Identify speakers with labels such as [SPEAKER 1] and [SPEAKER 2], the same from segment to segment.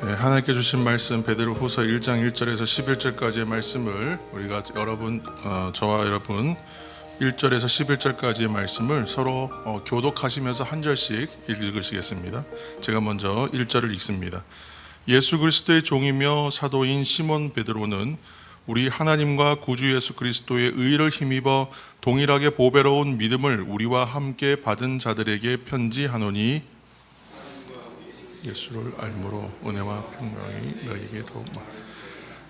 [SPEAKER 1] 네, 하나님께 주신 말씀 베드로후서 1장 1절에서 11절까지의 말씀을 우리가 저와 여러분 1절에서 11절까지의 말씀을 서로 교독하시면서 한 절씩 읽으시겠습니다. 제가 먼저 1절을 읽습니다. 예수 그리스도의 종이며 사도인 시몬 베드로는 우리 하나님과 구주 예수 그리스도의 의를 힘입어 동일하게 보배로운 믿음을 우리와 함께 받은 자들에게 편지하노니 예수를 알므로 은혜와 평강이 너희에게 더욱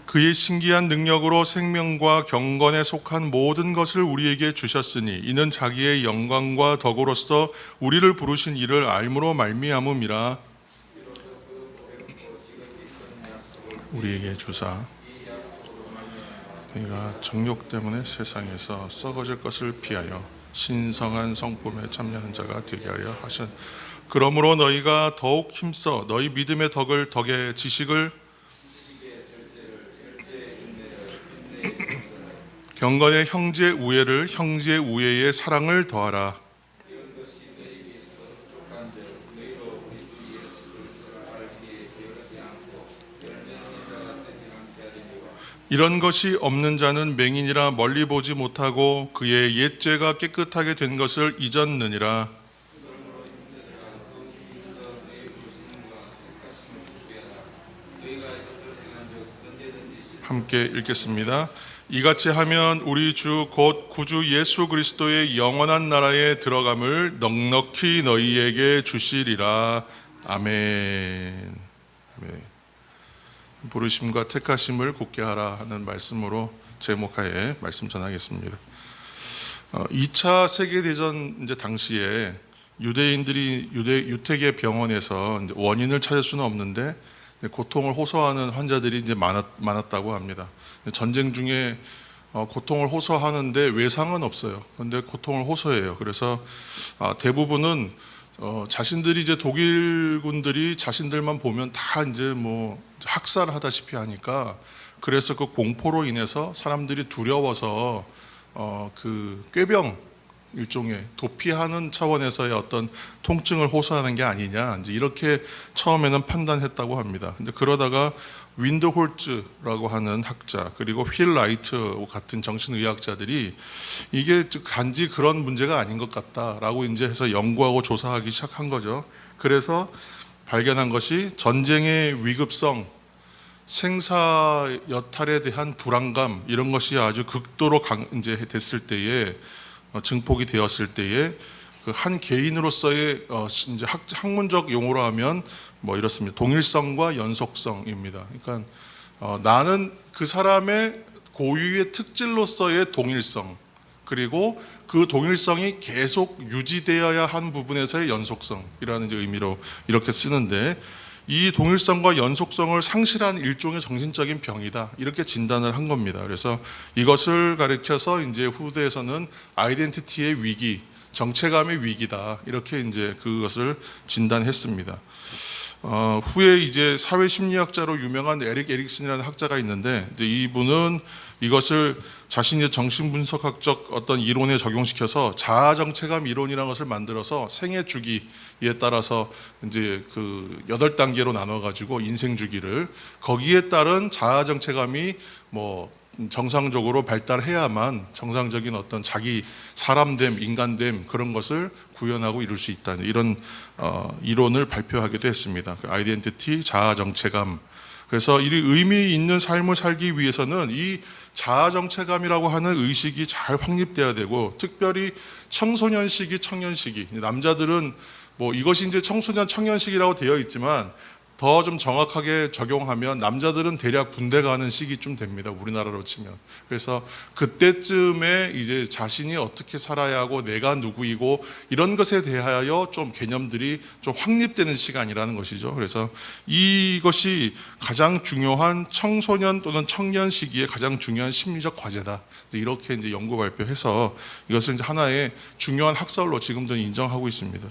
[SPEAKER 1] 그의 신기한 능력으로 생명과 경건에 속한 모든 것을 우리에게 주셨으니 이는 자기의 영광과 덕으로서 우리를 부르신 이를 알므로 말미암음이라. 우리에게 주사 너희가 정욕 때문에 세상에서 썩어질 것을 피하여 신성한 성품에 참여하는 자가 되게 하려 하신. 그러므로 너희가 더욱 힘써 너희 믿음의 덕의 지식을 경건의 형제 우애를 형제 우애의 사랑을 더하라. 이런 것이 없는 자는 맹인이라 멀리 보지 못하고 그의 옛죄가 깨끗하게 된 것을 잊었느니라. 함께 읽겠습니다. 이같이 하면 우리 주 곧 구주 예수 그리스도의 영원한 나라에 들어감을 넉넉히 너희에게 주시리라. 아멘. 부르심과 택하심을 굳게 하라 하는 말씀으로 제목하에 말씀 전하겠습니다. 2차 세계대전 당시에 유대인들이 유태계 병원에서 원인을 찾을 수는 없는데 고통을 호소하는 환자들이 많았다고 합니다. 전쟁 중에 고통을 호소하는데 외상은 없어요. 그런데 고통을 호소해요. 그래서 대부분은 자신들이 독일군들이 자신들만 보면 다 학살하다시피 하니까, 그래서 그 공포로 인해서 사람들이 두려워서 그 꾀병 일종의 도피하는 차원에서의 어떤 통증을 호소하는 게 아니냐, 이렇게 처음에는 판단했다고 합니다. 근데 그러다가 윈드홀츠라고 하는 학자, 그리고 휠 라이트 같은 정신의학자들이 이게 단지 그런 문제가 아닌 것 같다라고 해서 연구하고 조사하기 시작한 거죠. 그래서 발견한 것이 전쟁의 위급성, 생사 여탈에 대한 불안감, 이런 것이 아주 극도로 됐을 때에, 증폭이 되었을 때에 그 한 개인으로서의 학문적 용어로 하면 이렇습니다. 동일성과 연속성입니다. 그러니까 나는 그 사람의 고유의 특질로서의 동일성, 그리고 그 동일성이 계속 유지되어야 한 부분에서의 연속성이라는 의미로 이렇게 쓰는데, 이 동일성과 연속성을 상실한 일종의 정신적인 병이다, 이렇게 진단을 한 겁니다. 그래서 이것을 가리켜서 후대에서는 아이덴티티의 위기, 정체감의 위기다, 이렇게 그것을 진단했습니다. 후에 사회심리학자로 유명한 에릭 에릭슨이라는 학자가 있는데, 이분은 이것을 자신의 정신분석학적 어떤 이론에 적용시켜서 자아정체감 이론이라는 것을 만들어서 생애 주기에 따라서 그 8단계로 나눠가지고 인생 주기를, 거기에 따른 자아정체감이 정상적으로 발달해야만 정상적인 어떤 자기 사람됨, 인간됨, 그런 것을 구현하고 이룰 수 있다는 이런 이론을 발표하기도 했습니다. 아이덴티티, 자아정체감. 그래서 이 의미 있는 삶을 살기 위해서는 이 자아정체감이라고 하는 의식이 잘 확립돼야 되고, 특별히 청소년 시기, 청년 시기, 남자들은 이것이 청소년, 청년 시기라고 되어 있지만 더 좀 정확하게 적용하면 남자들은 대략 군대 가는 시기쯤 됩니다. 우리나라로 치면. 그래서 그때쯤에 자신이 어떻게 살아야 하고 내가 누구이고 이런 것에 대하여 좀 개념들이 좀 확립되는 시간이라는 것이죠. 그래서 이것이 가장 중요한 청소년 또는 청년 시기에 가장 중요한 심리적 과제다, 이렇게 연구 발표해서 이것을 하나의 중요한 학설로 지금도 인정하고 있습니다.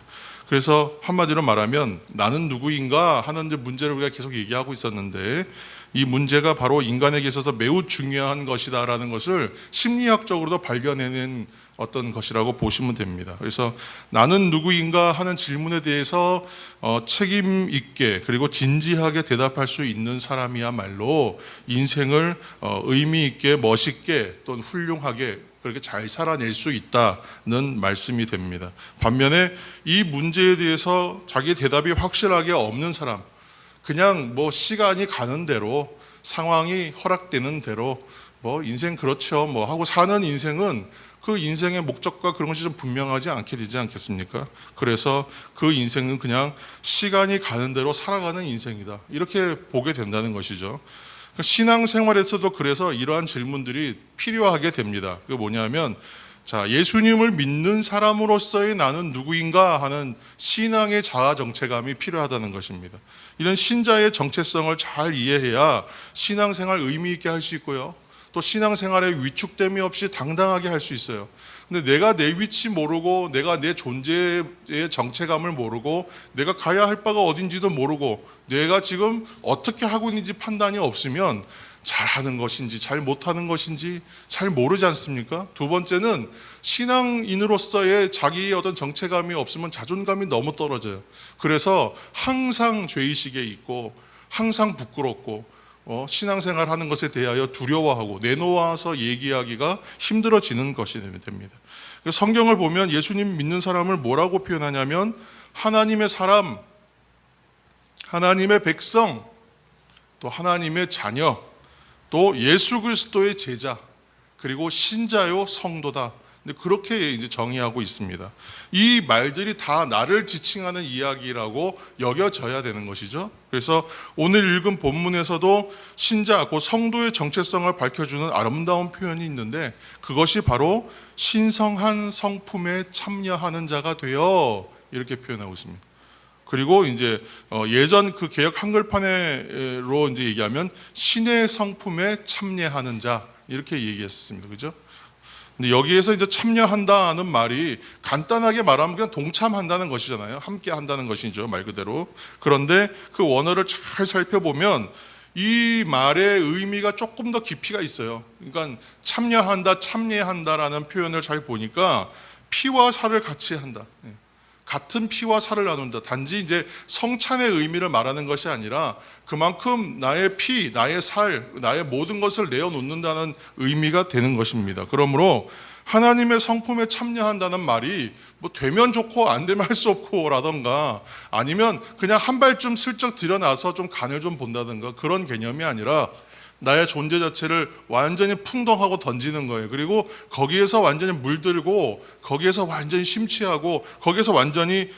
[SPEAKER 1] 그래서 한마디로 말하면 나는 누구인가 하는 문제를 우리가 계속 얘기하고 있었는데, 이 문제가 바로 인간에게 있어서 매우 중요한 것이다라는 것을 심리학적으로도 발견해낸 어떤 것이라고 보시면 됩니다. 그래서 나는 누구인가 하는 질문에 대해서 책임 있게 그리고 진지하게 대답할 수 있는 사람이야말로 인생을 의미 있게 멋있게 또는 훌륭하게 그렇게 잘 살아낼 수 있다는 말씀이 됩니다. 반면에 이 문제에 대해서 자기 대답이 확실하게 없는 사람, 그냥 뭐 시간이 가는 대로 상황이 허락되는 대로 뭐 인생 그렇죠 뭐 하고 사는 인생은 그 인생의 목적과 그런 것이 좀 분명하지 않게 되지 않겠습니까? 그래서 그 인생은 그냥 시간이 가는 대로 살아가는 인생이다, 이렇게 보게 된다는 것이죠. 신앙생활에서도 그래서 이러한 질문들이 필요하게 됩니다. 그게 뭐냐면, 자, 예수님을 믿는 사람으로서의 나는 누구인가 하는 신앙의 자아 정체감이 필요하다는 것입니다. 이런 신자의 정체성을 잘 이해해야 신앙생활 의미 있게 할 수 있고요, 또 신앙생활에 위축됨이 없이 당당하게 할 수 있어요. 근데 내가 내 위치 모르고, 내가 내 존재의 정체감을 모르고, 내가 가야 할 바가 어딘지도 모르고, 내가 지금 어떻게 하고 있는지 판단이 없으면 잘하는 것인지 잘 못하는 것인지 잘 모르지 않습니까? 두 번째는 신앙인으로서의 자기의 어떤 정체감이 없으면 자존감이 너무 떨어져요. 그래서 항상 죄의식에 있고 항상 부끄럽고 신앙생활 하는 것에 대하여 두려워하고 내놓아서 얘기하기가 힘들어지는 것이 됩니다. 성경을 보면 예수님 믿는 사람을 뭐라고 표현하냐면 하나님의 사람, 하나님의 백성, 또 하나님의 자녀, 또 예수 그리스도의 제자, 그리고 신자요 성도다. 근데 그렇게 이제 정의하고 있습니다. 이 말들이 다 나를 지칭하는 이야기라고 여겨져야 되는 것이죠. 그래서 오늘 읽은 본문에서도 신자, 그 성도의 정체성을 밝혀주는 아름다운 표현이 있는데, 그것이 바로 신성한 성품에 참여하는 자가 되어, 이렇게 표현하고 있습니다. 그리고 이제 예전 그 개역 한글판으로 이제 얘기하면 신의 성품에 참여하는 자, 이렇게 얘기했습니다. 그죠? 근데 여기에서 이제 참여한다는 말이 간단하게 말하면 그냥 동참한다는 것이잖아요. 함께 한다는 것이죠, 말 그대로. 그런데 그 원어를 잘 살펴보면 이 말의 의미가 조금 더 깊이가 있어요. 그러니까 참여한다, 참여한다라는 표현을 잘 보니까 피와 살을 같이 한다, 같은 피와 살을 나눈다. 단지 이제 성찬의 의미를 말하는 것이 아니라 그만큼 나의 피, 나의 살, 나의 모든 것을 내어놓는다는 의미가 되는 것입니다. 그러므로 하나님의 성품에 참여한다는 말이 뭐 되면 좋고 안 되면 할 수 없고 라던가, 아니면 그냥 한 발좀 슬쩍 들여놔서 좀 간을 좀 본다던가, 그런 개념이 아니라 나의 존재 자체를 완전히 풍덩하고 던지는 거예요. 그리고 거기에서 완전히 물들고, 거기에서 완전히 심취하고, 거기에서 완전히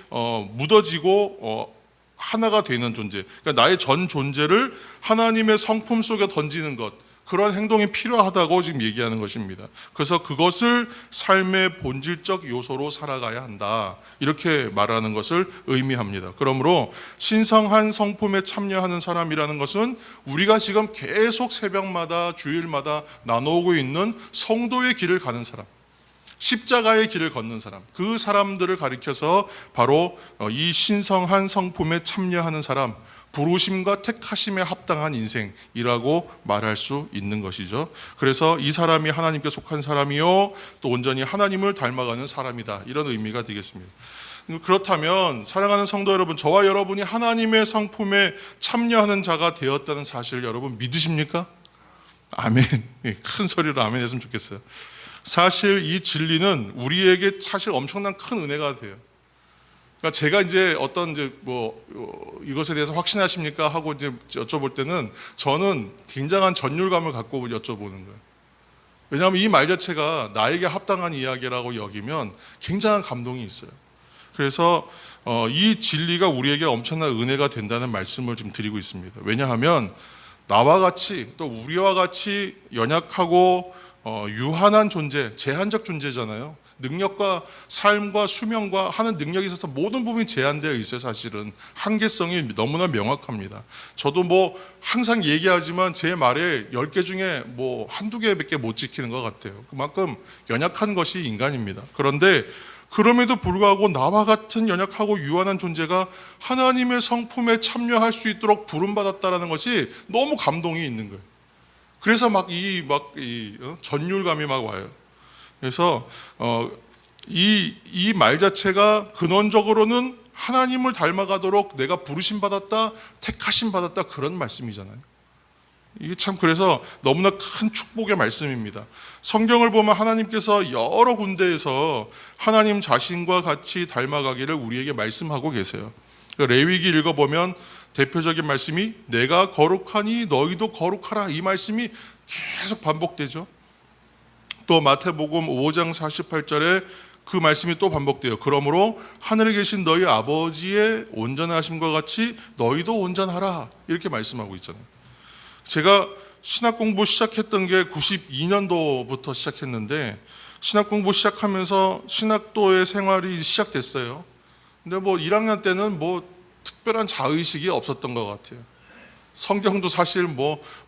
[SPEAKER 1] 묻어지고 하나가 되는 존재. 그러니까 나의 전 존재를 하나님의 성품 속에 던지는 것, 그런 행동이 필요하다고 지금 얘기하는 것입니다. 그래서 그것을 삶의 본질적 요소로 살아가야 한다, 이렇게 말하는 것을 의미합니다. 그러므로 신성한 성품에 참여하는 사람이라는 것은 우리가 지금 계속 새벽마다 주일마다 나누고 있는 성도의 길을 가는 사람, 십자가의 길을 걷는 사람, 그 사람들을 가리켜서 바로 이 신성한 성품에 참여하는 사람, 부르심과 택하심에 합당한 인생이라고 말할 수 있는 것이죠. 그래서 이 사람이 하나님께 속한 사람이요, 또 온전히 하나님을 닮아가는 사람이다, 이런 의미가 되겠습니다. 그렇다면 사랑하는 성도 여러분, 저와 여러분이 하나님의 성품에 참여하는 자가 되었다는 사실을 여러분 믿으십니까? 아멘. 큰 소리로 아멘 했으면 좋겠어요. 사실 이 진리는 우리에게 사실 엄청난 큰 은혜가 돼요. 그러니까 제가 이제 어떤 이제 이것에 대해서 확신하십니까 하고 이제 여쭤볼 때는 저는 굉장한 전율감을 갖고 여쭤보는 거예요. 왜냐하면 이 말 자체가 나에게 합당한 이야기라고 여기면 굉장한 감동이 있어요. 그래서 이 진리가 우리에게 엄청난 은혜가 된다는 말씀을 좀 드리고 있습니다. 왜냐하면 나와 같이, 또 우리와 같이 연약하고 유한한 존재, 제한적 존재잖아요. 능력과 삶과 수명과 하는 능력에 있어서 모든 부분이 제한되어 있어요. 사실은 한계성이 너무나 명확합니다. 저도 항상 얘기하지만 제 말에 10개 중에 한두 개밖에 못 지키는 것 같아요. 그만큼 연약한 것이 인간입니다. 그런데 그럼에도 불구하고 나와 같은 연약하고 유한한 존재가 하나님의 성품에 참여할 수 있도록 부름받았다는 것이 너무 감동이 있는 거예요. 그래서 이 전율감이 막 와요. 그래서 이 말 자체가 근원적으로는 하나님을 닮아가도록 내가 부르심 받았다, 택하심 받았다, 그런 말씀이잖아요. 이게 참 그래서 너무나 큰 축복의 말씀입니다. 성경을 보면 하나님께서 여러 군데에서 하나님 자신과 같이 닮아가기를 우리에게 말씀하고 계세요. 레위기 읽어보면 대표적인 말씀이 내가 거룩하니 너희도 거룩하라, 이 말씀이 계속 반복되죠. 또 마태복음 5장 48절에 그 말씀이 또 반복돼요. 그러므로 하늘에 계신 너희 아버지의 온전하심과 같이 너희도 온전하라, 이렇게 말씀하고 있잖아요. 제가 신학 공부 시작했던 게 92년도부터 시작했는데, 신학 공부 시작하면서 신학도의 생활이 시작됐어요. 근데 1학년 때는 특별한 자의식이 없었던 것 같아요. 성경도 사실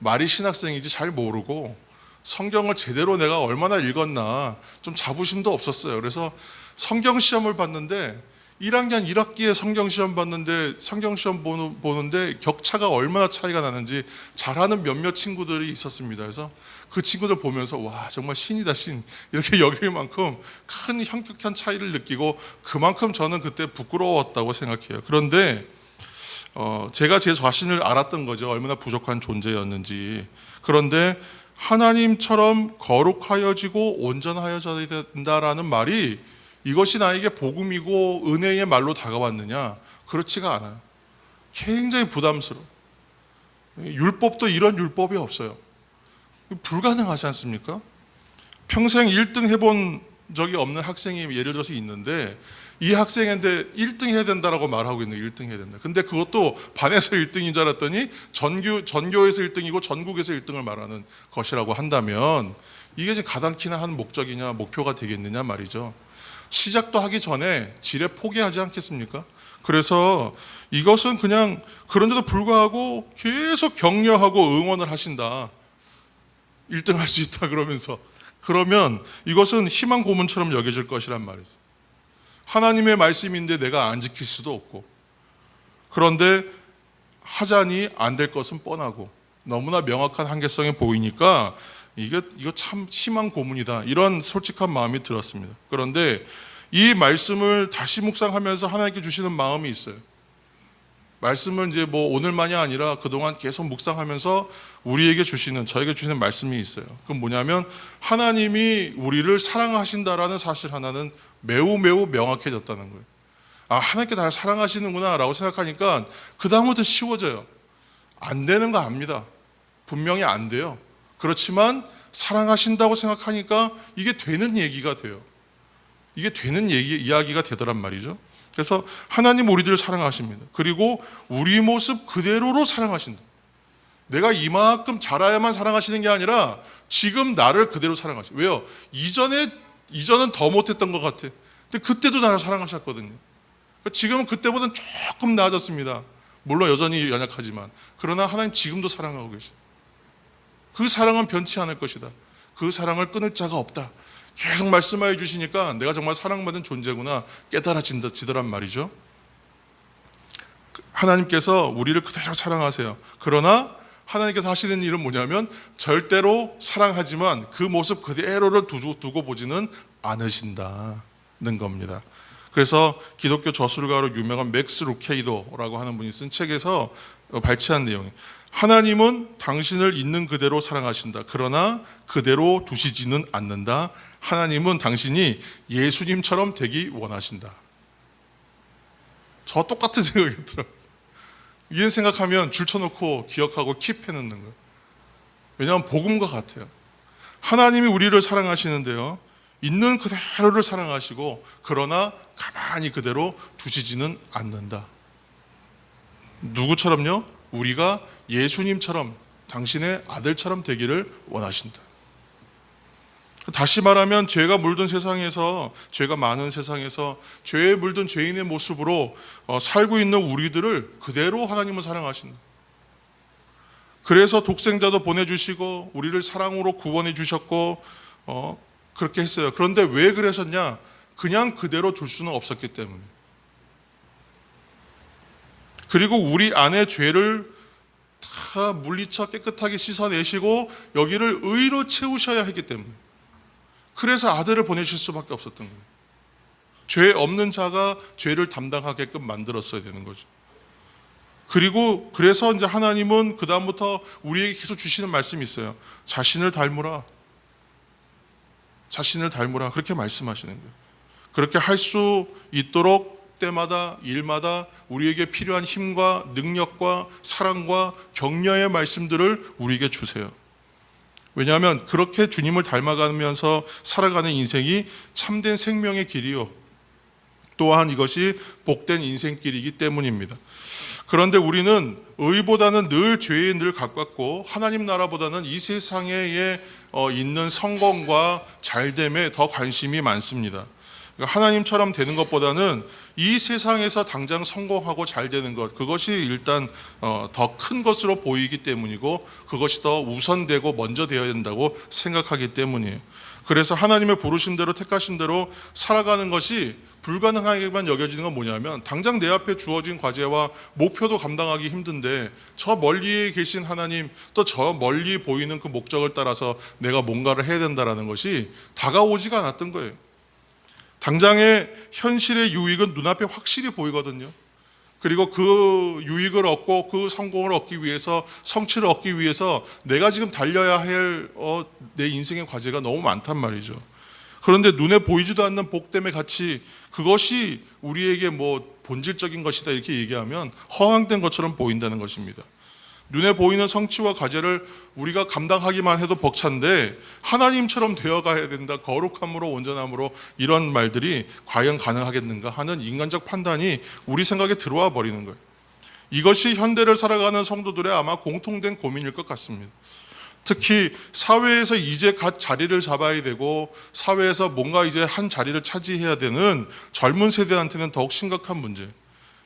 [SPEAKER 1] 말이 신학생이지 잘 모르고, 성경을 제대로 내가 얼마나 읽었나 좀 자부심도 없었어요. 그래서 성경 시험을 봤는데 1학년 1학기에 성경 시험 봤는데 성경 시험 보는데 격차가 얼마나 차이가 나는지 잘하는 몇몇 친구들이 있었습니다. 그래서 그 친구들 보면서 와, 정말 신이다, 신, 이렇게 여길 만큼 큰 현격한 차이를 느끼고 그만큼 저는 그때 부끄러웠다고 생각해요. 그런데 제가 제 자신을 알았던 거죠. 얼마나 부족한 존재였는지. 그런데 하나님처럼 거룩하여지고 온전하여져야 된다라는 말이 이것이 나에게 복음이고 은혜의 말로 다가왔느냐? 그렇지가 않아요. 굉장히 부담스러워. 율법도 이런 율법이 없어요. 불가능하지 않습니까? 평생 1등 해본 적이 없는 학생이 예를 들어서 있는데 이 학생한테 1등 해야 된다라고 말하고 있는 거예요. 1등 해야 된다. 근데 그것도 반에서 1등인 줄 알았더니 전교에서 1등이고 전국에서 1등을 말하는 것이라고 한다면 이게 지금 가당키나 한 목적이냐, 목표가 되겠느냐 말이죠. 시작도 하기 전에 지레 포기하지 않겠습니까? 그래서 이것은 그냥 그런데도 불구하고 계속 격려하고 응원을 하신다. 1등 할 수 있다 그러면서. 그러면 이것은 희망 고문처럼 여겨질 것이란 말이죠. 하나님의 말씀인데 내가 안 지킬 수도 없고, 그런데 하자니 안 될 것은 뻔하고 너무나 명확한 한계성이 보이니까 이거 참 희망 고문이다, 이런 솔직한 마음이 들었습니다. 그런데 이 말씀을 다시 묵상하면서 하나님께 주시는 마음이 있어요. 말씀을 이제 오늘만이 아니라 그동안 계속 묵상하면서 우리에게 주시는, 저에게 주시는 말씀이 있어요. 그건 뭐냐면 하나님이 우리를 사랑하신다라는 사실 하나는 매우 명확해졌다는 거예요. 아, 하나님께 나를 사랑하시는구나 라고 생각하니까 그 다음부터 쉬워져요. 안 되는 거 압니다. 분명히 안 돼요. 그렇지만 사랑하신다고 생각하니까 이게 되는 얘기가 돼요. 이게 되는 이야기가 되더란 말이죠. 그래서 하나님 우리들을 사랑하십니다. 그리고 우리 모습 그대로로 사랑하신다. 내가 이만큼 자라야만 사랑하시는 게 아니라 지금 나를 그대로 사랑하셔. 왜요? 이전은 더 못했던 것 같아. 근데 그때도 나를 사랑하셨거든요. 지금은 그때보다는 조금 나아졌습니다. 물론 여전히 연약하지만. 그러나 하나님 지금도 사랑하고 계시다. 그 사랑은 변치 않을 것이다. 그 사랑을 끊을 자가 없다. 계속 말씀하여 주시니까 내가 정말 사랑받은 존재구나 깨달아지더란 말이죠. 하나님께서 우리를 그대로 사랑하세요. 그러나 하나님께서 하시는 일은 뭐냐면 절대로 사랑하지만 그 모습 그대로를 두고 보지는 않으신다는 겁니다. 그래서 기독교 저술가로 유명한 맥스 루케이도라고 하는 분이 쓴 책에서 발췌한 내용이에요. 하나님은 당신을 있는 그대로 사랑하신다. 그러나 그대로 두시지는 않는다. 하나님은 당신이 예수님처럼 되기 원하신다. 저 똑같은 생각이 들어요. 이런 생각하면 줄쳐놓고 기억하고 킵해놓는 거예요. 왜냐하면 복음과 같아요. 하나님이 우리를 사랑하시는데요, 있는 그대로를 사랑하시고 그러나 가만히 그대로 두시지는 않는다. 누구처럼요? 우리가 예수님처럼 당신의 아들처럼 되기를 원하신다. 다시 말하면 죄가 물든 세상에서, 죄가 많은 세상에서 죄에 물든 죄인의 모습으로 살고 있는 우리들을 그대로 하나님은 사랑하신다. 그래서 독생자도 보내주시고 우리를 사랑으로 구원해 주셨고 그렇게 했어요. 그런데 왜 그러셨냐? 그냥 그대로 둘 수는 없었기 때문에. 그리고 우리 안에 죄를 다 물리쳐 깨끗하게 씻어내시고 여기를 의로 채우셔야 했기 때문에. 그래서 아들을 보내실 수밖에 없었던 거예요. 죄 없는 자가 죄를 담당하게끔 만들었어야 되는 거죠. 그리고 그래서 이제 하나님은 그 다음부터 우리에게 계속 주시는 말씀이 있어요. 자신을 닮으라. 자신을 닮으라. 그렇게 말씀하시는 거예요. 그렇게 할 수 있도록 때마다 일마다 우리에게 필요한 힘과 능력과 사랑과 격려의 말씀들을 우리에게 주세요. 왜냐하면 그렇게 주님을 닮아가면서 살아가는 인생이 참된 생명의 길이요, 또한 이것이 복된 인생길이기 때문입니다. 그런데 우리는 의보다는 늘 죄에 늘 가깝고 하나님 나라보다는 이 세상에 있는 성공과 잘됨에 더 관심이 많습니다. 그러니까 하나님처럼 되는 것보다는 이 세상에서 당장 성공하고 잘 되는 것, 그것이 일단 더 큰 것으로 보이기 때문이고 그것이 더 우선되고 먼저 되어야 된다고 생각하기 때문이에요. 그래서 하나님의 부르신 대로 택하신 대로 살아가는 것이 불가능하게만 여겨지는 건 뭐냐면, 당장 내 앞에 주어진 과제와 목표도 감당하기 힘든데 저 멀리에 계신 하나님, 또 저 멀리 보이는 그 목적을 따라서 내가 뭔가를 해야 된다는 것이 다가오지가 않았던 거예요. 당장의 현실의 유익은 눈앞에 확실히 보이거든요. 그리고 그 유익을 얻고 그 성공을 얻기 위해서, 성취를 얻기 위해서 내가 지금 달려야 할 내 인생의 과제가 너무 많단 말이죠. 그런데 눈에 보이지도 않는 복됨의 가치, 그것이 우리에게 뭐 본질적인 것이다 이렇게 얘기하면 허황된 것처럼 보인다는 것입니다. 눈에 보이는 성취와 과제를 우리가 감당하기만 해도 벅찬데 하나님처럼 되어가야 된다, 거룩함으로 온전함으로, 이런 말들이 과연 가능하겠는가 하는 인간적 판단이 우리 생각에 들어와 버리는 거예요. 이것이 현대를 살아가는 성도들의 아마 공통된 고민일 것 같습니다. 특히 사회에서 이제 갓 자리를 잡아야 되고 사회에서 뭔가 이제 한 자리를 차지해야 되는 젊은 세대한테는 더욱 심각한 문제.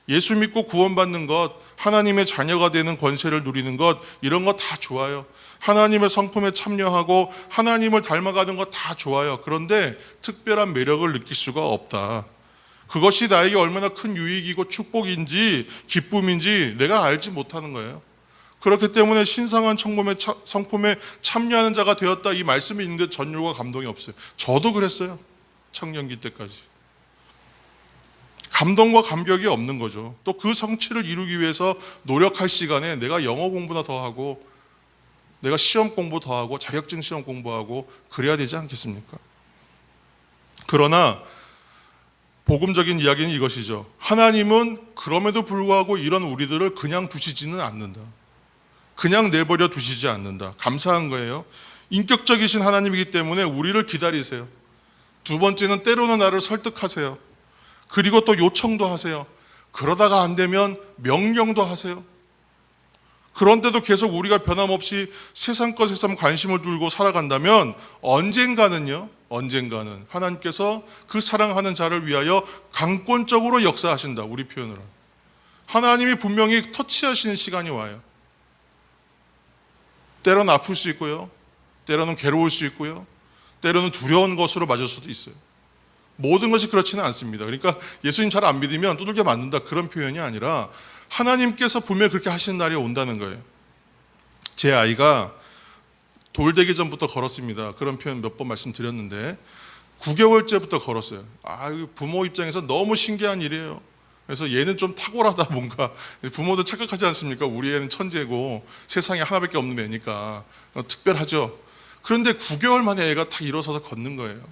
[SPEAKER 1] 예수 믿고 구원받는 것, 하나님의 자녀가 되는 권세를 누리는 것, 이런 거 다 좋아요. 하나님의 성품에 참여하고 하나님을 닮아가는 것 다 좋아요. 그런데 특별한 매력을 느낄 수가 없다. 그것이 나에게 얼마나 큰 유익이고 축복인지 기쁨인지 내가 알지 못하는 거예요. 그렇기 때문에 신성한 성품에 참여하는 자가 되었다, 이 말씀이 있는데 전율과 감동이 없어요. 저도 그랬어요. 청년기 때까지. 감동과 감격이 없는 거죠. 또 그 성취를 이루기 위해서 노력할 시간에 내가 영어 공부나 더 하고, 내가 시험 공부 더 하고, 자격증 시험 공부하고 그래야 되지 않겠습니까? 그러나 복음적인 이야기는 이것이죠. 하나님은 그럼에도 불구하고 이런 우리들을 그냥 두시지는 않는다. 그냥 내버려 두시지 않는다. 감사한 거예요. 인격적이신 하나님이기 때문에 우리를 기다리세요. 두 번째는 때로는 나를 설득하세요. 그리고 또 요청도 하세요. 그러다가 안 되면 명령도 하세요. 그런데도 계속 우리가 변함없이 세상 것에만 관심을 두고 살아간다면 언젠가는 하나님께서 그 사랑하는 자를 위하여 강권적으로 역사하신다. 우리 표현으로 하나님이 분명히 터치하시는 시간이 와요. 때로는 아플 수 있고요, 때로는 괴로울 수 있고요, 때로는 두려운 것으로 맞을 수도 있어요. 모든 것이 그렇지는 않습니다. 그러니까 예수님 잘 안 믿으면 두들겨 맞는다, 그런 표현이 아니라 하나님께서 분명히 그렇게 하시는 날이 온다는 거예요. 제 아이가 돌되기 전부터 걸었습니다. 그런 표현 몇 번 말씀드렸는데 9개월째부터 걸었어요. 부모 입장에서 너무 신기한 일이에요. 그래서 얘는 좀 탁월하다, 뭔가. 부모도 착각하지 않습니까? 우리 애는 천재고 세상에 하나밖에 없는 애니까 특별하죠. 그런데 9개월 만에 애가 탁 일어서서 걷는 거예요.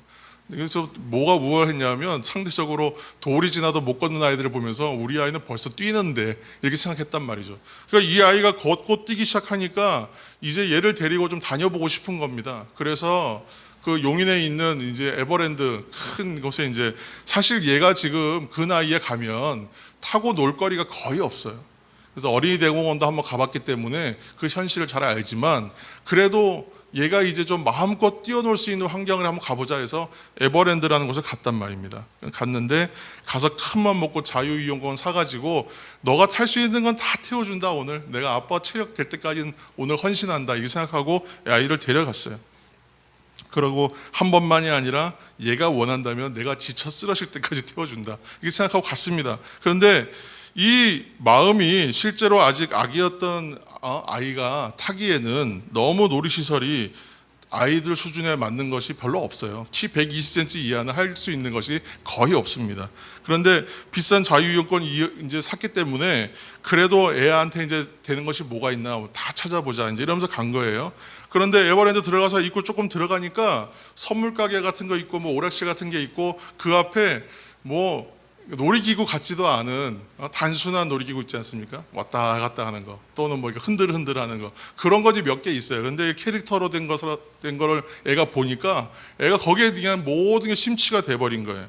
[SPEAKER 1] 그래서 뭐가 우월했냐면, 상대적으로 돌이 지나도 못 걷는 아이들을 보면서 우리 아이는 벌써 뛰는데, 이렇게 생각했단 말이죠. 그러니까 이 아이가 걷고 뛰기 시작하니까 이제 얘를 데리고 좀 다녀보고 싶은 겁니다. 그래서 그 용인에 있는 이제 에버랜드 큰 곳에, 이제 사실 얘가 지금 그 나이에 가면 타고 놀 거리가 거의 없어요. 그래서 어린이 대공원도 한번 가봤기 때문에 그 현실을 잘 알지만, 그래도 얘가 이제 좀 마음껏 뛰어놀 수 있는 환경을 한번 가보자 해서 에버랜드라는 곳을 갔단 말입니다. 갔는데 가서 큰맘 먹고 자유이용권 사가지고, 너가 탈 수 있는 건 다 태워준다, 오늘 내가 아빠 체력 될 때까지는 오늘 헌신한다, 이렇게 생각하고 아이를 데려갔어요. 그러고 한 번만이 아니라 얘가 원한다면 내가 지쳐 쓰러질 때까지 태워준다, 이렇게 생각하고 갔습니다. 그런데 이 마음이 실제로 아직 아기였던 아이가 타기에는 너무 놀이시설이 아이들 수준에 맞는 것이 별로 없어요. 키 120cm 이하는 할 수 있는 것이 거의 없습니다. 그런데 비싼 자유이용권 이제 샀기 때문에 그래도 애한테 이제 되는 것이 뭐가 있나 다 찾아보자 이제 이러면서 간 거예요. 그런데 에버랜드 들어가서 입구 조금 들어가니까 선물 가게 같은 거 있고 뭐 오락실 같은 게 있고 그 앞에 뭐 놀이기구 같지도 않은 단순한 놀이기구 있지 않습니까? 왔다 갔다 하는 거 또는 뭐 이렇게 흔들흔들 하는 거 그런 것이 몇 개 있어요. 그런데 캐릭터로 된 거를 애가 보니까 애가 거기에 그냥 모든 게 심취가 돼버린 거예요.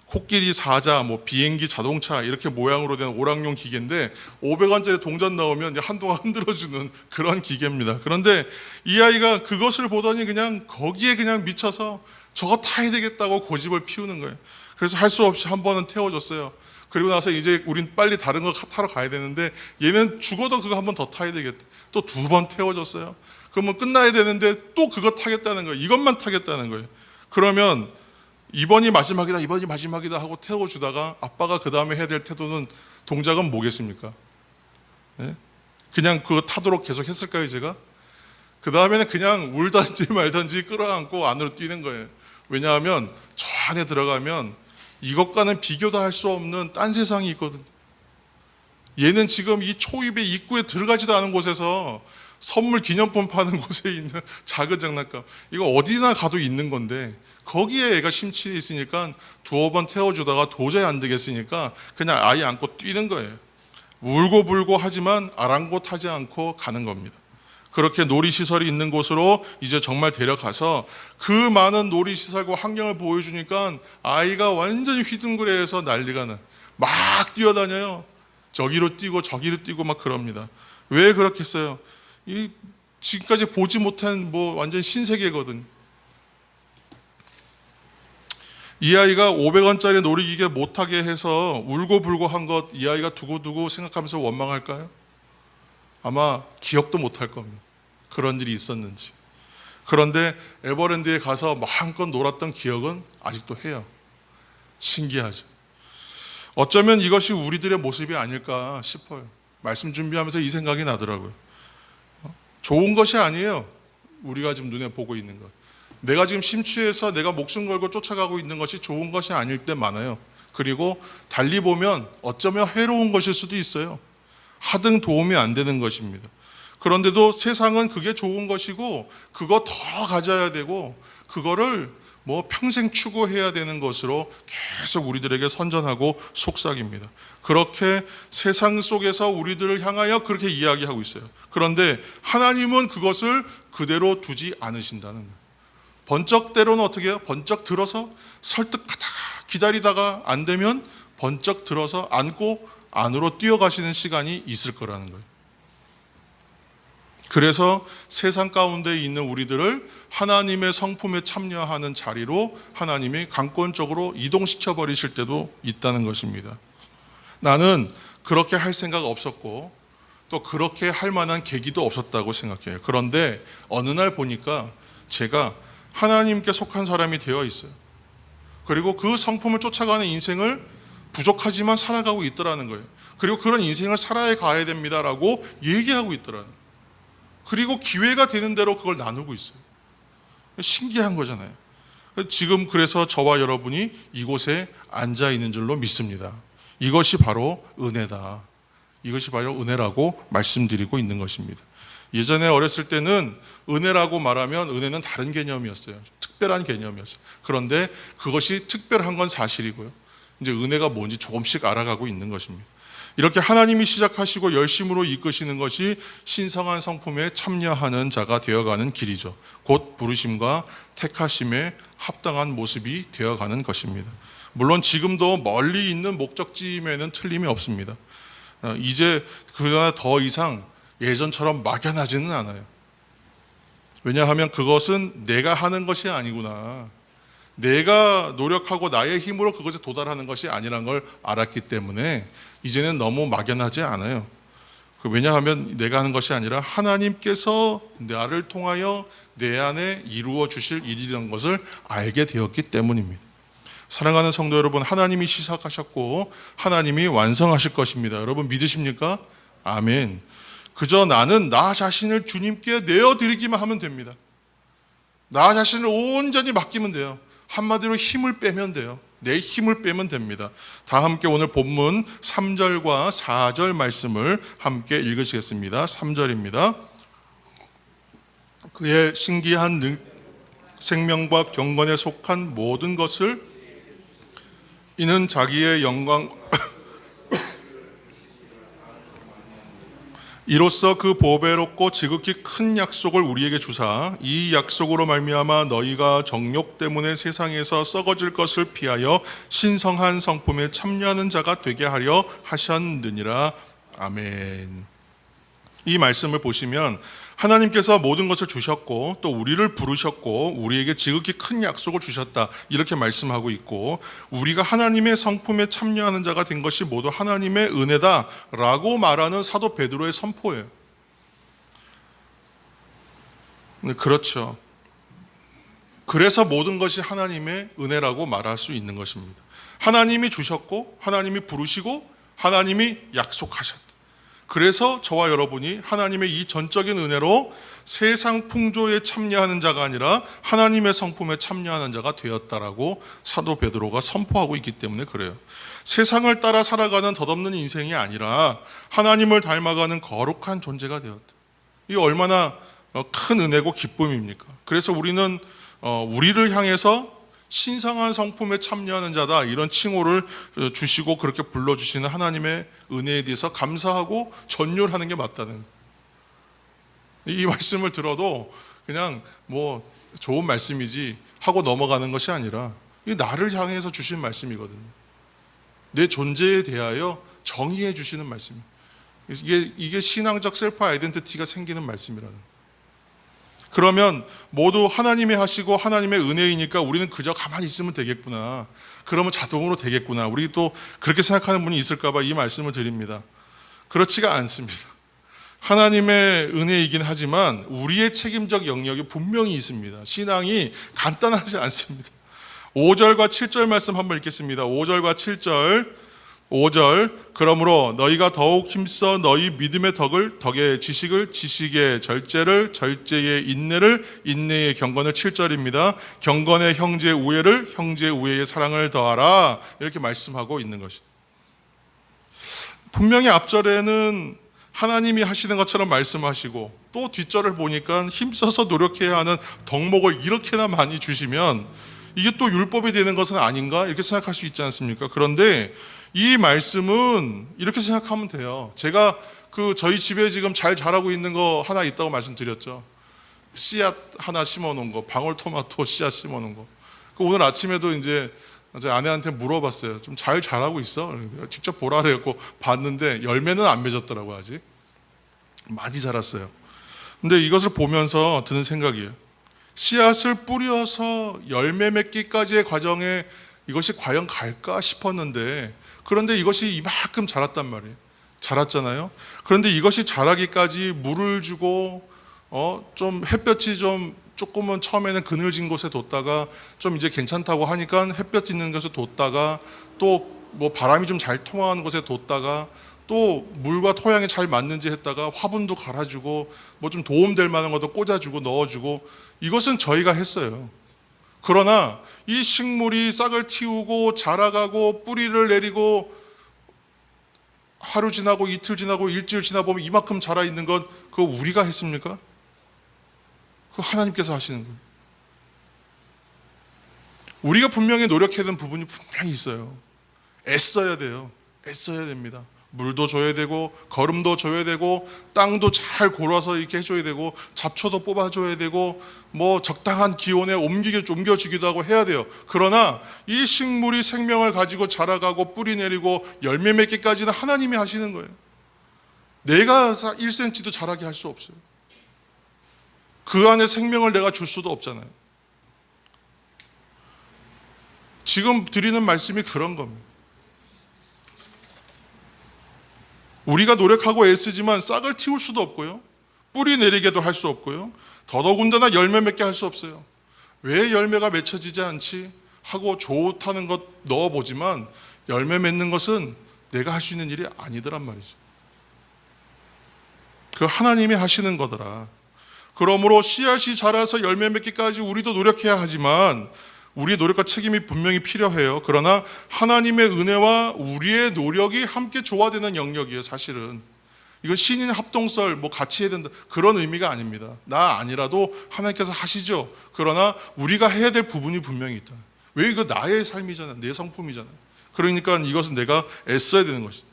[SPEAKER 1] 코끼리, 사자, 뭐 비행기, 자동차 이렇게 모양으로 된 오락용 기계인데 500원짜리 동전 넣으면 이제 한동안 흔들어주는 그런 기계입니다. 그런데 이 아이가 그것을 보더니 그냥 거기에 그냥 미쳐서 저거 타야 되겠다고 고집을 피우는 거예요. 그래서 할 수 없이 한 번은 태워줬어요. 그리고 나서 이제 우린 빨리 다른 거 타러 가야 되는데 얘는 죽어도 그거 한 번 더 타야 되겠다. 또 2번 태워줬어요. 그러면 끝나야 되는데 또 그거 타겠다는 거예요. 이것만 타겠다는 거예요. 그러면 이번이 마지막이다 하고 태워주다가 아빠가 그 다음에 해야 될 태도는 동작은 뭐겠습니까? 네? 그냥 그거 타도록 계속 했을까요 제가? 그 다음에는 그냥 울든지 말든지 끌어안고 안으로 뛰는 거예요. 왜냐하면 저 안에 들어가면 이것과는 비교도 할 수 없는 딴 세상이 있거든요. 얘는 지금 이 초입의 입구에 들어가지도 않은 곳에서 선물 기념품 파는 곳에 있는 작은 장난감 이거 어디나 가도 있는 건데 거기에 애가 심취해 있으니까 2번 태워주다가 도저히 안 되겠으니까 그냥 아이 안고 뛰는 거예요. 울고불고 하지만 아랑곳하지 않고 가는 겁니다. 그렇게 놀이시설이 있는 곳으로 이제 정말 데려가서 그 많은 놀이시설과 환경을 보여주니까 아이가 완전히 휘둥그레해서 난리가 나. 막 뛰어다녀요. 저기로 뛰고 저기로 뛰고 막 그럽니다. 왜 그렇겠어요? 지금까지 보지 못한 뭐 완전 신세계거든. 이 아이가 500원짜리 놀이기계 못하게 해서 울고불고 한 것 이 아이가 두고두고 생각하면서 원망할까요? 아마 기억도 못할 겁니다. 그런 일이 있었는지. 그런데 에버랜드에 가서 마음껏 놀았던 기억은 아직도 해요. 신기하죠. 어쩌면 이것이 우리들의 모습이 아닐까 싶어요. 말씀 준비하면서 이 생각이 나더라고요. 좋은 것이 아니에요. 우리가 지금 눈에 보고 있는 것. 내가 지금 심취해서 내가 목숨 걸고 쫓아가고 있는 것이 좋은 것이 아닐 때 많아요. 그리고 달리 보면 어쩌면 해로운 것일 수도 있어요. 하등 도움이 안 되는 것입니다. 그런데도 세상은 그게 좋은 것이고 그거 더 가져야 되고 그거를 뭐 평생 추구해야 되는 것으로 계속 우리들에게 선전하고 속삭입니다. 그렇게 세상 속에서 우리들을 향하여 그렇게 이야기하고 있어요. 그런데 하나님은 그것을 그대로 두지 않으신다는 거예요. 번쩍 때로는 어떻게 해요? 번쩍 들어서 설득하다가 기다리다가 안 되면 번쩍 들어서 안고 안으로 뛰어가시는 시간이 있을 거라는 거예요. 그래서 세상 가운데 있는 우리들을 하나님의 성품에 참여하는 자리로 하나님이 강권적으로 이동시켜 버리실 때도 있다는 것입니다. 나는 그렇게 할 생각 없었고 또 그렇게 할 만한 계기도 없었다고 생각해요. 그런데 어느 날 보니까 제가 하나님께 속한 사람이 되어 있어요. 그리고 그 성품을 쫓아가는 인생을 부족하지만 살아가고 있더라는 거예요. 그리고 그런 인생을 살아야 가야 됩니다라고 얘기하고 있더라는 거예요. 그리고 기회가 되는 대로 그걸 나누고 있어요. 신기한 거잖아요. 지금 그래서 저와 여러분이 이곳에 앉아 있는 줄로 믿습니다. 이것이 바로 은혜다. 이것이 바로 은혜라고 말씀드리고 있는 것입니다. 예전에 어렸을 때는 은혜라고 말하면 은혜는 다른 개념이었어요. 특별한 개념이었어요. 그런데 그것이 특별한 건 사실이고요. 이제 은혜가 뭔지 조금씩 알아가고 있는 것입니다. 이렇게 하나님이 시작하시고 열심으로 이끄시는 것이 신성한 성품에 참여하는 자가 되어가는 길이죠. 곧 부르심과 택하심에 합당한 모습이 되어가는 것입니다. 물론 지금도 멀리 있는 목적지임에는 틀림이 없습니다. 이제 그러나 더 이상 예전처럼 막연하지는 않아요. 왜냐하면 그것은 내가 하는 것이 아니구나. 내가 노력하고 나의 힘으로 그것에 도달하는 것이 아니란 걸 알았기 때문에 이제는 너무 막연하지 않아요. 왜냐하면 내가 하는 것이 아니라 하나님께서 나를 통하여 내 안에 이루어 주실 일이라는 것을 알게 되었기 때문입니다. 사랑하는 성도 여러분, 하나님이 시작하셨고 하나님이 완성하실 것입니다. 여러분 믿으십니까? 아멘. 그저 나는 나 자신을 주님께 내어드리기만 하면 됩니다. 나 자신을 온전히 맡기면 돼요. 한마디로 힘을 빼면 돼요. 내 힘을 빼면 됩니다. 다 함께 오늘 본문 3절과 4절 말씀을 함께 읽으시겠습니다. 3절입니다. 그의 신기한 생명과 경건에 속한 모든 것을 이는 자기의 영광 이로써 그 보배롭고 지극히 큰 약속을 우리에게 주사 이 약속으로 말미암아 너희가 정욕 때문에 세상에서 썩어질 것을 피하여 신성한 성품에 참여하는 자가 되게 하려 하셨느니라. 아멘. 이 말씀을 보시면 하나님께서 모든 것을 주셨고 또 우리를 부르셨고 우리에게 지극히 큰 약속을 주셨다, 이렇게 말씀하고 있고, 우리가 하나님의 성품에 참여하는 자가 된 것이 모두 하나님의 은혜다라고 말하는 사도 베드로의 선포예요. 그렇죠. 그래서 모든 것이 하나님의 은혜라고 말할 수 있는 것입니다. 하나님이 주셨고 하나님이 부르시고 하나님이 약속하셨다. 그래서 저와 여러분이 하나님의 이 전적인 은혜로 세상 풍조에 참여하는 자가 아니라 하나님의 성품에 참여하는 자가 되었다라고 사도 베드로가 선포하고 있기 때문에 그래요. 세상을 따라 살아가는 덧없는 인생이 아니라 하나님을 닮아가는 거룩한 존재가 되었다. 이게 얼마나 큰 은혜고 기쁨입니까? 그래서 우리는 우리를 향해서 신성한 성품에 참여하는 자다, 이런 칭호를 주시고 그렇게 불러주시는 하나님의 은혜에 대해서 감사하고 전율하는 게 맞다는 거예요. 이 말씀을 들어도 그냥 뭐 좋은 말씀이지 하고 넘어가는 것이 아니라 이 나를 향해서 주신 말씀이거든요. 내 존재에 대하여 정의해 주시는 말씀이에요. 이게 신앙적 셀프 아이덴티티가 생기는 말씀이라는 거예요. 그러면 모두 하나님이 하시고 하나님의 은혜이니까 우리는 그저 가만히 있으면 되겠구나, 그러면 자동으로 되겠구나, 우리 또 그렇게 생각하는 분이 있을까 봐 이 말씀을 드립니다. 그렇지가 않습니다. 하나님의 은혜이긴 하지만 우리의 책임적 영역이 분명히 있습니다. 신앙이 간단하지 않습니다. 5절과 7절 말씀 한번 읽겠습니다. 5절과 7절. 5절. 그러므로 너희가 더욱 힘써 너희 믿음의 덕의 지식을, 지식의 절제를, 절제의 인내를, 인내의 경건을, 7절입니다. 경건의 형제의 우애를, 형제의 우애의 사랑을 더하라, 이렇게 말씀하고 있는 것입니다. 분명히 앞절에는 하나님이 하시는 것처럼 말씀하시고 또 뒷절을 보니까 힘써서 노력해야 하는 덕목을 이렇게나 많이 주시면 이게 또 율법이 되는 것은 아닌가, 이렇게 생각할 수 있지 않습니까? 그런데 이 말씀은 이렇게 생각하면 돼요. 제가 저희 집에 지금 잘 자라고 있는 거 하나 있다고 말씀드렸죠. 씨앗 하나 심어 놓은 거, 방울토마토 씨앗 심어 놓은 거. 오늘 아침에도 이제 제 아내한테 물어봤어요. 좀 잘 자라고 있어? 직접 보라 그래갖고 봤는데 열매는 안 맺었더라고요. 아직 많이 자랐어요. 근데 이것을 보면서 드는 생각이에요. 씨앗을 뿌려서 열매 맺기까지의 과정에 이것이 과연 갈까 싶었는데, 그런데 이것이 이만큼 자랐단 말이에요. 자랐잖아요. 그런데 이것이 자라기까지 물을 주고 좀 햇볕이 좀 조금은 처음에는 그늘진 곳에 뒀다가 좀 이제 괜찮다고 하니까 햇볕 있는 곳에 뒀다가 또 뭐 바람이 좀 잘 통하는 곳에 뒀다가 또 물과 토양이 잘 맞는지 했다가 화분도 갈아주고 뭐 좀 도움될 만한 것도 꽂아주고 넣어주고, 이것은 저희가 했어요. 그러나 이 식물이 싹을 틔우고 자라가고 뿌리를 내리고 하루 지나고 이틀 지나고 일주일 지나 보면 이만큼 자라 있는 건 그거 우리가 했습니까? 그거 하나님께서 하시는 거예요. 우리가 분명히 노력해야 되는 부분이 분명히 있어요. 애써야 돼요. 애써야 됩니다. 물도 줘야 되고 거름도 줘야 되고 땅도 잘 골아서 이렇게 해줘야 되고 잡초도 뽑아줘야 되고 뭐 적당한 기온에 옮겨주기도 하고 해야 돼요. 그러나 이 식물이 생명을 가지고 자라가고 뿌리 내리고 열매 맺기까지는 하나님이 하시는 거예요. 내가 1cm도 자라게 할 수 없어요. 그 안에 생명을 내가 줄 수도 없잖아요. 지금 드리는 말씀이 그런 겁니다. 우리가 노력하고 애쓰지만 싹을 틔울 수도 없고요, 뿌리 내리게도 할 수 없고요, 더더군다나 열매 맺게 할 수 없어요. 왜 열매가 맺혀지지 않지 하고 좋다는 것 넣어보지만 열매 맺는 것은 내가 할 수 있는 일이 아니더란 말이죠. 그 하나님이 하시는 거더라. 그러므로 씨앗이 자라서 열매 맺기까지 우리도 노력해야 하지만 우리의 노력과 책임이 분명히 필요해요. 그러나 하나님의 은혜와 우리의 노력이 함께 조화되는 영역이에요. 사실은 이건 신인 합동설 같이 해야 된다 그런 의미가 아닙니다. 나 아니라도 하나님께서 하시죠. 그러나 우리가 해야 될 부분이 분명히 있다. 왜? 이거 나의 삶이잖아요. 내 성품이잖아요. 그러니까 이것은 내가 애써야 되는 것이다.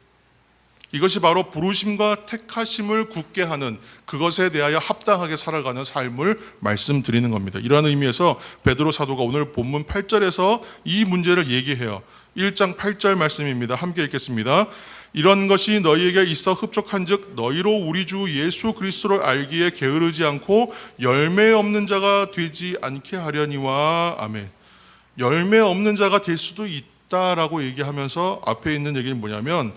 [SPEAKER 1] 이것이 바로 부르심과 택하심을 굳게 하는, 그것에 대하여 합당하게 살아가는 삶을 말씀드리는 겁니다. 이러한 의미에서 베드로 사도가 오늘 본문 8절에서 이 문제를 얘기해요. 1장 8절 말씀입니다. 함께 읽겠습니다. 이런 것이 너희에게 있어 흡족한즉 너희로 우리 주 예수 그리스도를 알기에 게으르지 않고 열매 없는 자가 되지 않게 하려니와. 아멘. 열매 없는 자가 될 수도 있다라고 얘기하면서 앞에 있는 얘기는 뭐냐면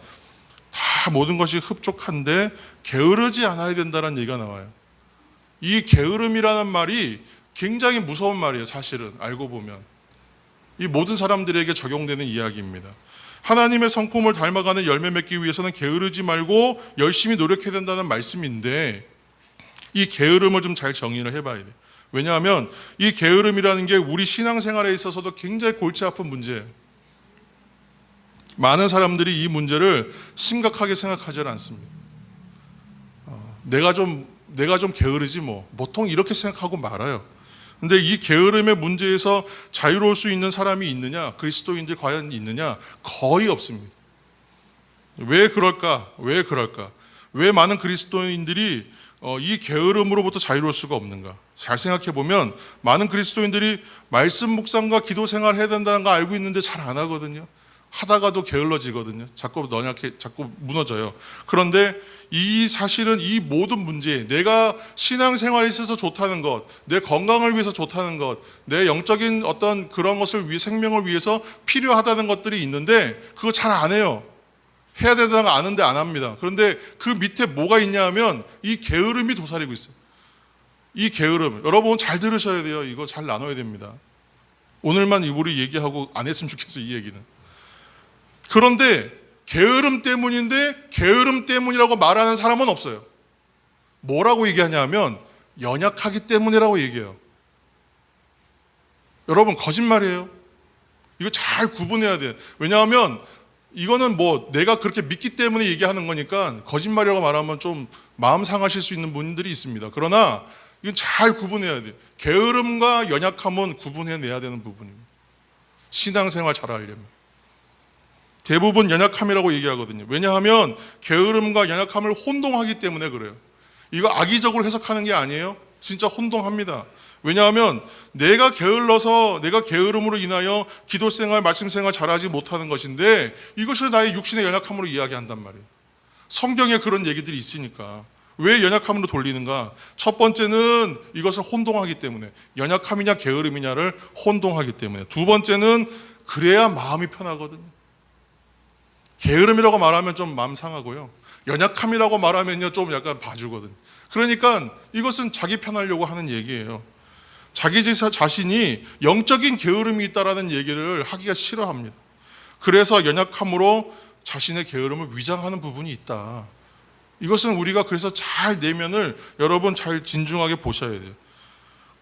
[SPEAKER 1] 다 모든 것이 흡족한데 게으르지 않아야 된다는 얘기가 나와요. 이 게으름이라는 말이 굉장히 무서운 말이에요. 사실은 알고 보면 이 모든 사람들에게 적용되는 이야기입니다. 하나님의 성품을 닮아가는 열매 맺기 위해서는 게으르지 말고 열심히 노력해야 된다는 말씀인데 이 게으름을 좀 잘 정의를 해봐야 돼요. 왜냐하면 이 게으름이라는 게 우리 신앙생활에 있어서도 굉장히 골치 아픈 문제예요. 많은 사람들이 이 문제를 심각하게 생각하지 않습니다. 내가 좀 게으르지 보통 이렇게 생각하고 말아요. 근데 이 게으름의 문제에서 자유로울 수 있는 사람이 있느냐? 그리스도인들 과연 있느냐? 거의 없습니다. 왜 그럴까? 왜 많은 그리스도인들이 이 게으름으로부터 자유로울 수가 없는가? 잘 생각해 보면 많은 그리스도인들이 말씀 묵상과 기도 생활을 해야 된다는 거 알고 있는데 잘 안 하거든요. 하다가도 게을러지거든요. 자꾸 무너져요. 그런데 이 사실은 이 모든 문제, 내가 신앙생활에 있어서 좋다는 것, 내 건강을 위해서 좋다는 것, 내 영적인 어떤 그런 것을 위해 생명을 위해서 필요하다는 것들이 있는데 그거 잘 안 해요. 해야 된다는 거 아는데 안 합니다. 그런데 그 밑에 뭐가 있냐 하면 이 게으름이 도사리고 있어요. 이 게으름, 여러분 잘 들으셔야 돼요. 이거 잘 나눠야 됩니다. 오늘만 우리 얘기하고 안 했으면 좋겠어요. 이 얘기는. 그런데 게으름 때문인데 게으름 때문이라고 말하는 사람은 없어요. 뭐라고 얘기하냐면 연약하기 때문이라고 얘기해요. 여러분 거짓말이에요. 이거 잘 구분해야 돼요. 왜냐하면 이거는 내가 그렇게 믿기 때문에 얘기하는 거니까 거짓말이라고 말하면 좀 마음 상하실 수 있는 분들이 있습니다. 그러나 이건 잘 구분해야 돼요. 게으름과 연약함은 구분해내야 되는 부분입니다. 신앙생활 잘하려면. 대부분 연약함이라고 얘기하거든요. 왜냐하면 게으름과 연약함을 혼동하기 때문에 그래요. 이거 악의적으로 해석하는 게 아니에요. 진짜 혼동합니다. 왜냐하면 내가 게을러서 내가 게으름으로 인하여 기도생활, 말씀생활 잘하지 못하는 것인데 이것을 나의 육신의 연약함으로 이야기한단 말이에요. 성경에 그런 얘기들이 있으니까. 왜 연약함으로 돌리는가? 첫 번째는 이것을 혼동하기 때문에, 연약함이냐 게으름이냐를 혼동하기 때문에. 두 번째는 그래야 마음이 편하거든요. 게으름이라고 말하면 좀 마음 상하고요. 연약함이라고 말하면요 좀 약간 봐주거든요. 그러니까 이것은 자기 편하려고 하는 얘기예요. 자기 자신이 영적인 게으름이 있다라는 얘기를 하기가 싫어합니다. 그래서 연약함으로 자신의 게으름을 위장하는 부분이 있다. 이것은 우리가 그래서 잘 내면을 여러분 잘 진중하게 보셔야 돼요.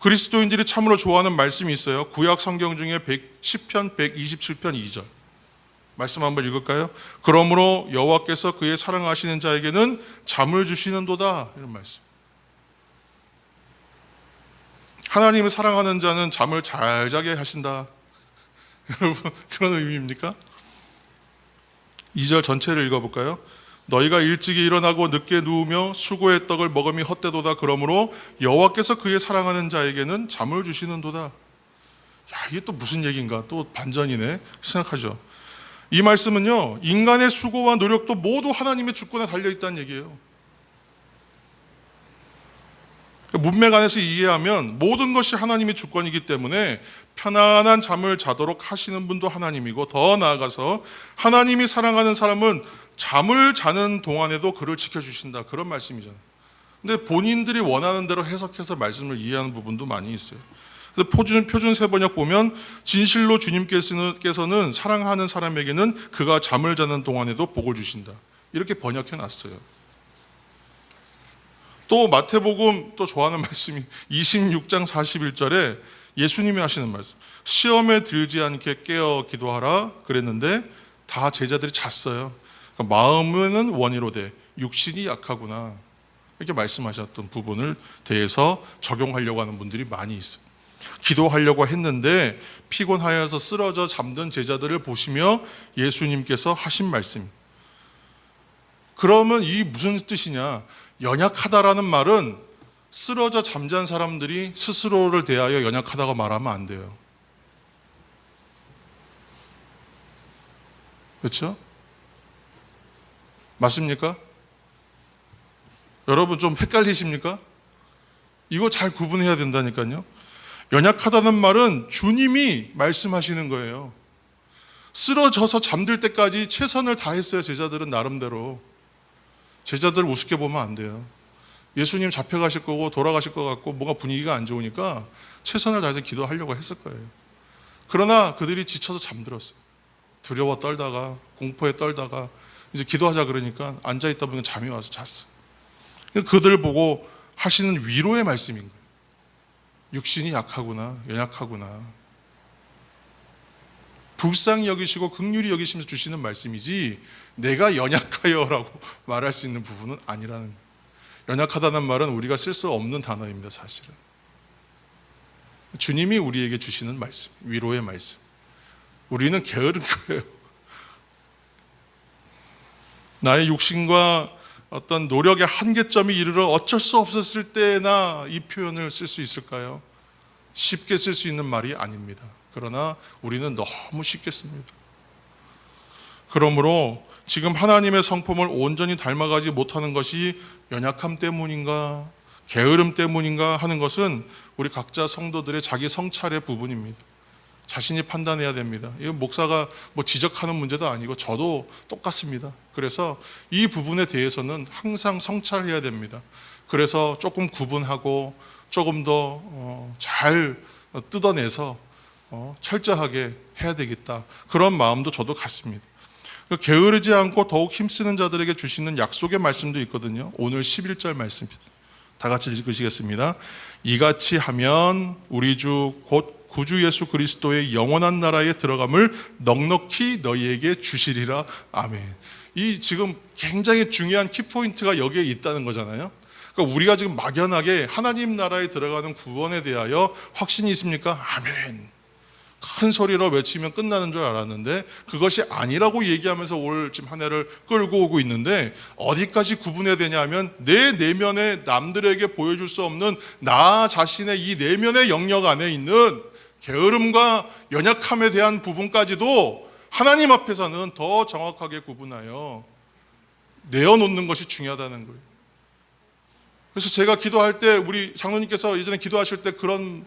[SPEAKER 1] 그리스도인들이 참으로 좋아하는 말씀이 있어요. 구약 성경 중에 시편 127편 2절. 말씀 한번 읽을까요? 그러므로 여호와께서 그의 사랑하시는 자에게는 잠을 주시는도다. 이런 말씀. 하나님을 사랑하는 자는 잠을 잘 자게 하신다. 여러분 그런 의미입니까? 2절 전체를 읽어볼까요? 너희가 일찍이 일어나고 늦게 누우며 수고의 떡을 먹음이 헛되도다. 그러므로 여호와께서 그의 사랑하는 자에게는 잠을 주시는도다. 이게 또 무슨 얘기인가? 또 반전이네 생각하죠. 이 말씀은요, 인간의 수고와 노력도 모두 하나님의 주권에 달려있다는 얘기예요. 문맥 안에서 이해하면 모든 것이 하나님의 주권이기 때문에 편안한 잠을 자도록 하시는 분도 하나님이고, 더 나아가서 하나님이 사랑하는 사람은 잠을 자는 동안에도 그를 지켜주신다. 그런 말씀이잖아요. 근데 본인들이 원하는 대로 해석해서 말씀을 이해하는 부분도 많이 있어요. 그래서 표준 세번역 보면 진실로 주님께서는 사랑하는 사람에게는 그가 잠을 자는 동안에도 복을 주신다. 이렇게 번역해 놨어요. 또 마태복음 또 좋아하는 말씀이 26장 41절에 예수님이 하시는 말씀. 시험에 들지 않게 깨어 기도하라 그랬는데 다 제자들이 잤어요. 그러니까 마음은 원이로되 육신이 약하구나. 이렇게 말씀하셨던 부분을 대해서 적용하려고 하는 분들이 많이 있어요. 기도하려고 했는데 피곤하여서 쓰러져 잠든 제자들을 보시며 예수님께서 하신 말씀. 그러면 이 무슨 뜻이냐? 연약하다라는 말은 쓰러져 잠잔 사람들이 스스로를 대하여 연약하다고 말하면 안 돼요. 그렇죠? 맞습니까? 여러분 좀 헷갈리십니까? 이거 잘 구분해야 된다니까요. 연약하다는 말은 주님이 말씀하시는 거예요. 쓰러져서 잠들 때까지 최선을 다했어요. 제자들은 나름대로. 제자들 우습게 보면 안 돼요. 예수님 잡혀가실 거고 돌아가실 것 같고 뭔가 분위기가 안 좋으니까 최선을 다해서 기도하려고 했을 거예요. 그러나 그들이 지쳐서 잠들었어요. 두려워 떨다가 공포에 떨다가 이제 기도하자 그러니까 앉아있다 보니까 잠이 와서 잤어요. 그들 보고 하시는 위로의 말씀인 거예요. 육신이 약하구나, 연약하구나. 불쌍히 여기시고 긍휼히 여기시면서 주시는 말씀이지 내가 연약하여라고 말할 수 있는 부분은 아니라는 거예요. 연약하다는 말은 우리가 쓸 수 없는 단어입니다. 사실은 주님이 우리에게 주시는 말씀, 위로의 말씀. 우리는 게으른 거예요. 나의 육신과 어떤 노력의 한계점이 이르러 어쩔 수 없었을 때나 이 표현을 쓸 수 있을까요? 쉽게 쓸 수 있는 말이 아닙니다. 그러나 우리는 너무 쉽게 씁니다. 그러므로 지금 하나님의 성품을 온전히 닮아가지 못하는 것이 연약함 때문인가, 게으름 때문인가 하는 것은 우리 각자 성도들의 자기 성찰의 부분입니다. 자신이 판단해야 됩니다. 이건 목사가 뭐 지적하는 문제도 아니고 저도 똑같습니다. 그래서 이 부분에 대해서는 항상 성찰해야 됩니다. 그래서 조금 구분하고 조금 더 잘 뜯어내서 철저하게 해야 되겠다. 그런 마음도 저도 갖습니다. 게으르지 않고 더욱 힘쓰는 자들에게 주시는 약속의 말씀도 있거든요. 오늘 11절 말씀입니다. 다 같이 읽으시겠습니다. 이같이 하면 우리 주 곧 구주 예수 그리스도의 영원한 나라에 들어감을 넉넉히 너희에게 주시리라. 아멘. 이 지금 굉장히 중요한 키포인트가 여기에 있다는 거잖아요. 그러니까 우리가 지금 막연하게 하나님 나라에 들어가는 구원에 대하여 확신이 있습니까? 아멘. 큰 소리로 외치면 끝나는 줄 알았는데 그것이 아니라고 얘기하면서 올 지금 한 해를 끌고 오고 있는데 어디까지 구분해야 되냐 하면 내 내면에 남들에게 보여줄 수 없는 나 자신의 이 내면의 영역 안에 있는 게으름과 연약함에 대한 부분까지도 하나님 앞에서는 더 정확하게 구분하여 내어놓는 것이 중요하다는 거예요. 그래서 제가 기도할 때 우리 장로님께서 예전에 기도하실 때 그런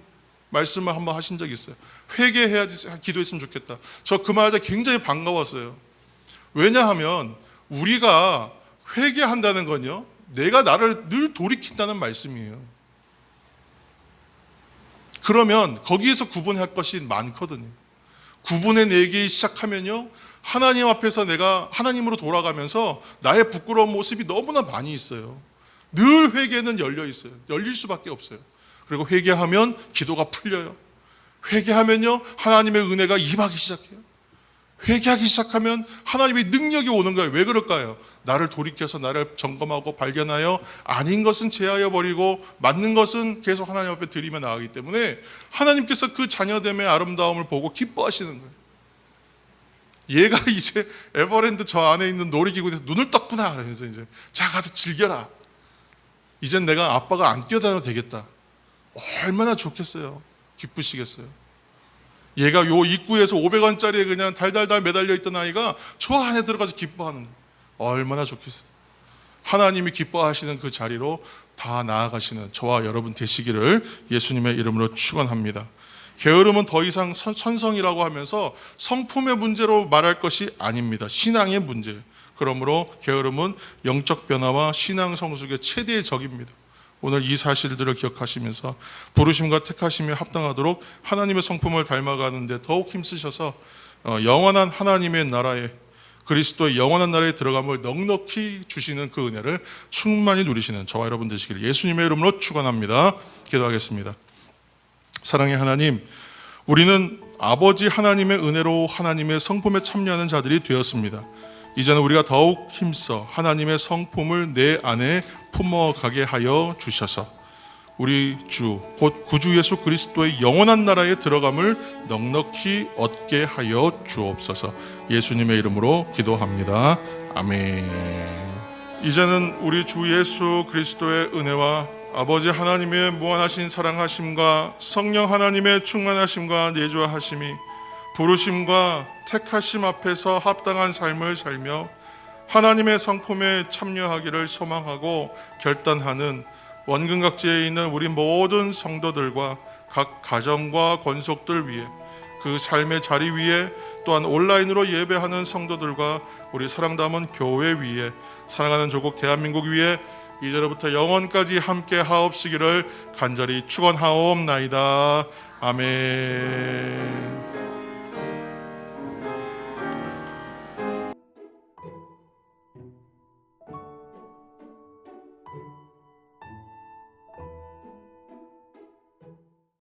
[SPEAKER 1] 말씀을 한번 하신 적이 있어요. 회개해야 기도했으면 좋겠다. 저 그 말에 굉장히 반가웠어요. 왜냐하면 우리가 회개한다는 건요, 내가 나를 늘 돌이킨다는 말씀이에요. 그러면 거기에서 구분할 것이 많거든요. 구분해내기 시작하면요, 하나님 앞에서 내가 하나님으로 돌아가면서 나의 부끄러운 모습이 너무나 많이 있어요. 늘 회개는 열려 있어요. 열릴 수밖에 없어요. 그리고 회개하면 기도가 풀려요. 회개하면요, 하나님의 은혜가 임하기 시작해요. 회개하기 시작하면 하나님의 능력이 오는 거예요. 왜 그럴까요? 나를 돌이켜서 나를 점검하고 발견하여 아닌 것은 제하여 버리고 맞는 것은 계속 하나님 앞에 드리며 나가기 때문에 하나님께서 그 자녀됨의 아름다움을 보고 기뻐하시는 거예요. 얘가 이제 에버랜드 저 안에 있는 놀이기구에서 눈을 떴구나. 그러면서 이제 자, 가서 즐겨라. 이젠 내가 아빠가 안 뛰어다녀도 되겠다. 얼마나 좋겠어요. 기쁘시겠어요. 얘가 요 입구에서 500원짜리에 그냥 달달달 매달려 있던 아이가 저 안에 들어가서 기뻐하는 거예요. 얼마나 좋겠어요. 하나님이 기뻐하시는 그 자리로 다 나아가시는 저와 여러분 되시기를 예수님의 이름으로 축원합니다. 게으름은 더 이상 천성이라고 하면서 성품의 문제로 말할 것이 아닙니다. 신앙의 문제. 그러므로 게으름은 영적 변화와 신앙 성숙의 최대의 적입니다. 오늘 이 사실들을 기억하시면서 부르심과 택하심에 합당하도록 하나님의 성품을 닮아가는데 더욱 힘쓰셔서 영원한 하나님의 나라에 그리스도의 영원한 나라에 들어감을 넉넉히 주시는 그 은혜를 충만히 누리시는 저와 여러분 되시기를 예수님의 이름으로 축원합니다. 기도하겠습니다. 사랑의 하나님, 우리는 아버지 하나님의 은혜로 하나님의 성품에 참여하는 자들이 되었습니다. 이제는 우리가 더욱 힘써 하나님의 성품을 내 안에 품어가게 하여 주셔서 우리 주, 곧 구주 예수 그리스도의 영원한 나라에 들어감을 넉넉히 얻게 하여 주옵소서. 예수님의 이름으로 기도합니다. 아멘. 이제는 우리 주 예수 그리스도의 은혜와 아버지 하나님의 무한하신 사랑하심과 성령 하나님의 충만하심과 내주하심이 부르심과 택하심 앞에서 합당한 삶을 살며 하나님의 성품에 참여하기를 소망하고 결단하는 원근각지에 있는 우리 모든 성도들과 각 가정과 권속들 위해, 그 삶의 자리 위에, 또한 온라인으로 예배하는 성도들과 우리 사랑 담은 교회 위에, 사랑하는 조국 대한민국 위에 이제로부터 영원까지 함께 하옵시기를 간절히 축원하옵나이다. 아멘.